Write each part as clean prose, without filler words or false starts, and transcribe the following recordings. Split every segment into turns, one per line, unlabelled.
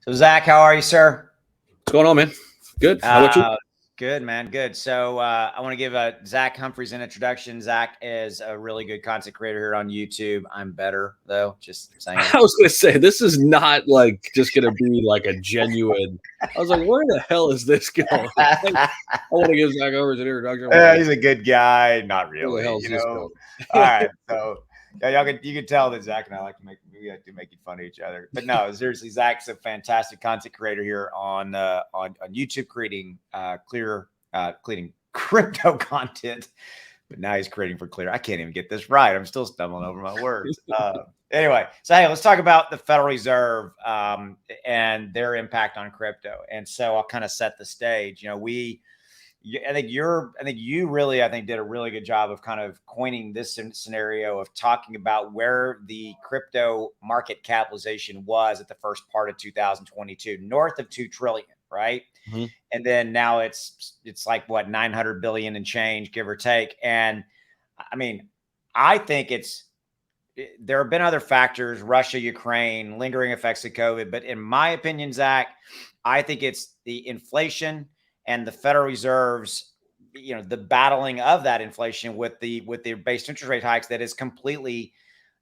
So Zach, how are you, sir?
What's going on, man? Good. How about you?
Good, man. Good. So I want to give Zach Humphreys an introduction. Zach is a really good content creator here on YouTube. I'm better, though. Just saying.
I was going to say, this is not like just going to be like a genuine. I was like, where the hell is this going? I want to give Zach over an introduction.
He's a good guy. Not really.
Where the hell is this going?
All right. So yeah, you can tell that Zach and I like to make fun of each other. But no, seriously, Zach's a fantastic content creator here on YouTube, creating creating crypto content. But now he's creating for Clear. I can't even get this right. I'm still stumbling over my words. Anyway, so hey, let's talk about the Federal Reserve and their impact on crypto. And so I'll kind of set the stage. You know, I think you really did a really good job of kind of coining this scenario of talking about where the crypto market capitalization was at the first part of 2022, north of 2 trillion, right?
Mm-hmm.
And then now it's like what, 900 billion and change, give or take. And I mean, I think there have been other factors, Russia, Ukraine, lingering effects of COVID. But in my opinion, Zach, I think it's the inflation and the Federal Reserve's, the battling of that inflation with the base interest rate hikes that is completely,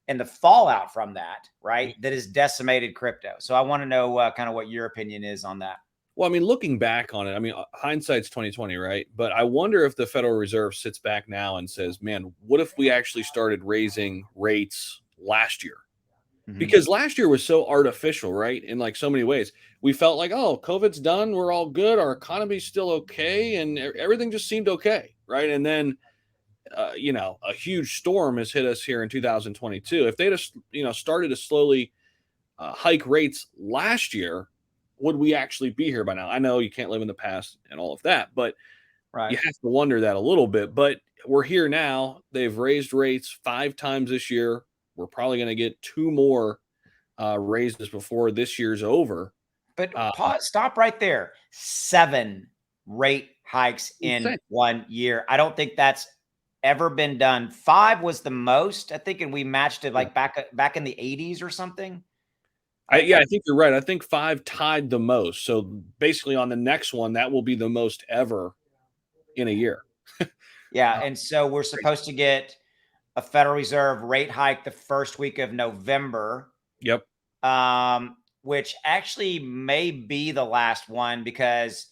and the fallout from that, right, that has decimated crypto. So I want to know kind of what your opinion is on that.
Well, I mean, looking back on it, I mean, hindsight's 2020, right? But I wonder if the Federal Reserve sits back now and says, man, what if we actually started raising rates last year? Mm-hmm. Because last year was so artificial, right? In like so many ways. We felt like, oh, COVID's done. We're all good. Our economy's still okay. And everything just seemed okay, right? And then, a huge storm has hit us here in 2022. If they just, started to slowly hike rates last year, would we actually be here by now? I know you can't live in the past and all of that, but right. You have to wonder that a little bit. But we're here now. They've raised rates 5 times this year. We're probably going to get 2 more raises before this year's over.
But stop right there. 7 rate hikes in 1 year. I don't think that's ever been done. 5 was the most, I think, and we matched it like back in the 80s or something.
I think you're right. I think 5 tied the most. So basically on the next one, that will be the most ever in a year.
Yeah. And so we're supposed to get a Federal Reserve rate hike the first week of November.
Yep.
Which actually may be the last one, because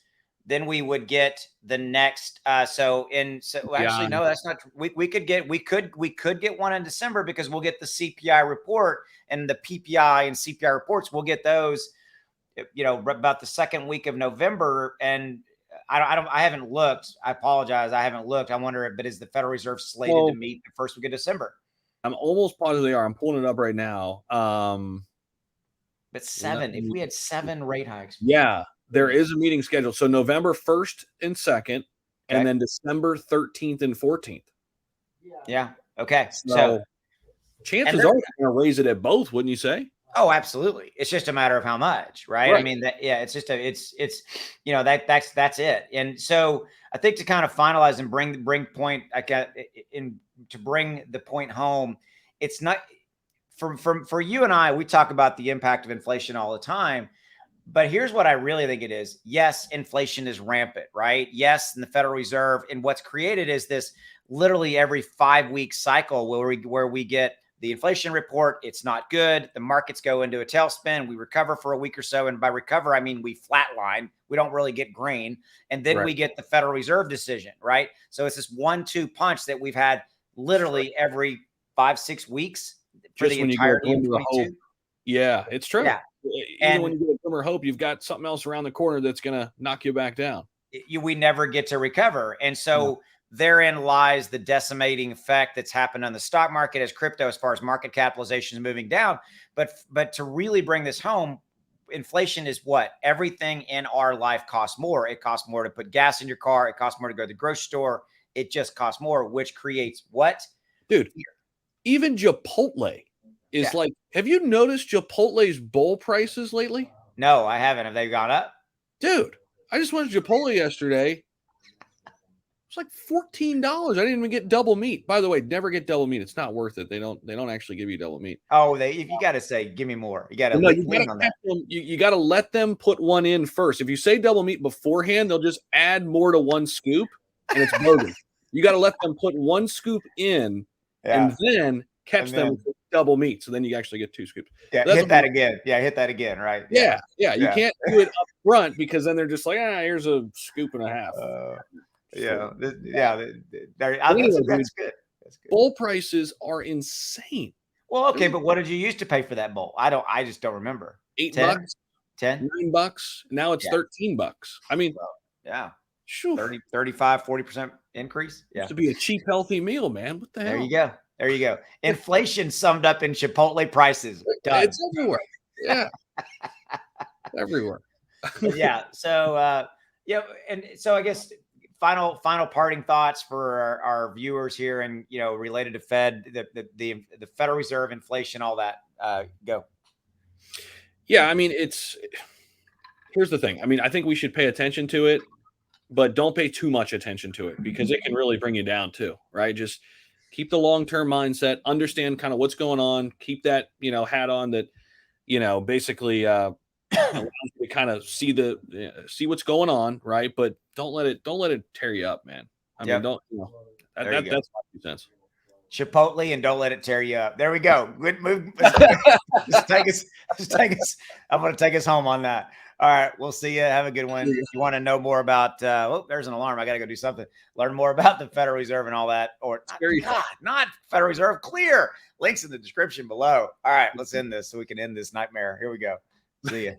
then we would get the next. No, that's not. We could get one in December, because we'll get the CPI report, and the PPI and CPI reports. We'll get those, about the second week of November. And I haven't looked. I apologize. I haven't looked. I wonder, but is the Federal Reserve slated to meet the first week of December?
I'm almost positive they are. I'm pulling it up right now.
But 7, if we had 7 rate hikes.
Yeah, there is a meeting scheduled. So November 1st and 2nd, and then December 13th and 14th.
Yeah. Okay.
So chances are they're going to raise it at both, wouldn't you say?
Oh, absolutely. It's just a matter of how much, right? I mean, it's just that's it. And so I think to kind of finalize and bring the point home, it's not for you and I, we talk about the impact of inflation all the time, but here's what I really think it is. Yes, inflation is rampant, right? Yes. And the Federal Reserve, and what's created is this literally every 5-week cycle where we get the inflation report. It's not good. The markets go into a tailspin. We recover for a week or so. And by recover, I mean, we flatline. We don't really get green. And then we get the Federal Reserve decision, right? So it's this 1-2 punch that we've had literally every 5-6 weeks for
just
the
when
entirety
you get a hope. Yeah, it's true.
Yeah.
Even when you get a glimmer of hope, you've got something else around the corner that's going to knock you back down.
We never get to recover. And so therein lies the decimating effect that's happened on the stock market as crypto, as far as market capitalization is moving down. But to really bring this home, inflation is what? Everything in our life costs more. It costs more to put gas in your car. It costs more to go to the grocery store. It just costs more, which creates what?
Dude, even Chipotle is like, have you noticed Chipotle's bowl prices lately?
No, I haven't. Have they gone up?
Dude, I just went to Chipotle yesterday. It's like $14. I didn't even get double meat. By the way, never get double meat. It's not worth it. They don't actually give you double meat.
Oh, if you got to say, give me more. You got to
you got to let them put one in first. If you say double meat beforehand, they'll just add more to one scoop, and it's bogus. You got to let them put one scoop in, and then catch them with double meat. So then you actually get 2 scoops.
Yeah, hit that again. Yeah, hit that again. Right.
Yeah. You can't do it up front because then they're just like, here's a scoop and a half. That's good. Bowl prices are insane.
Well, okay, but what did you used to pay for that bowl? I just don't remember.
$8,
$10,
$9. Now it's $13. I mean,
30, 35, 40% increase.
Yeah, to be a cheap, healthy meal, man. What the hell?
There you go. Inflation summed up in Chipotle prices. Done.
It's everywhere. Yeah, everywhere.
Yeah. So, and so I guess final parting thoughts for our viewers here, and related to Fed, the Federal Reserve, inflation, all that. Go.
Yeah, I mean, here's the thing. I mean, I think we should pay attention to it, but don't pay too much attention to it because it can really bring you down too, right? Just keep the long-term mindset, understand kind of what's going on, keep that hat on that basically allows you to kind of see what's going on, right? But don't let it tear you up, man. I mean, don't that's my 2 cents.
Chipotle and don't let it tear you up. There we go. Good move. Just take us. I'm going to take us home on that. All right. We'll see you. Have a good one. If you want to know more about, there's an alarm. I got to go do something. Learn more about the Federal Reserve and all that, or not Federal Reserve, Clear. Links in the description below. All right. Let's end this so we can end this nightmare. Here we go. See you.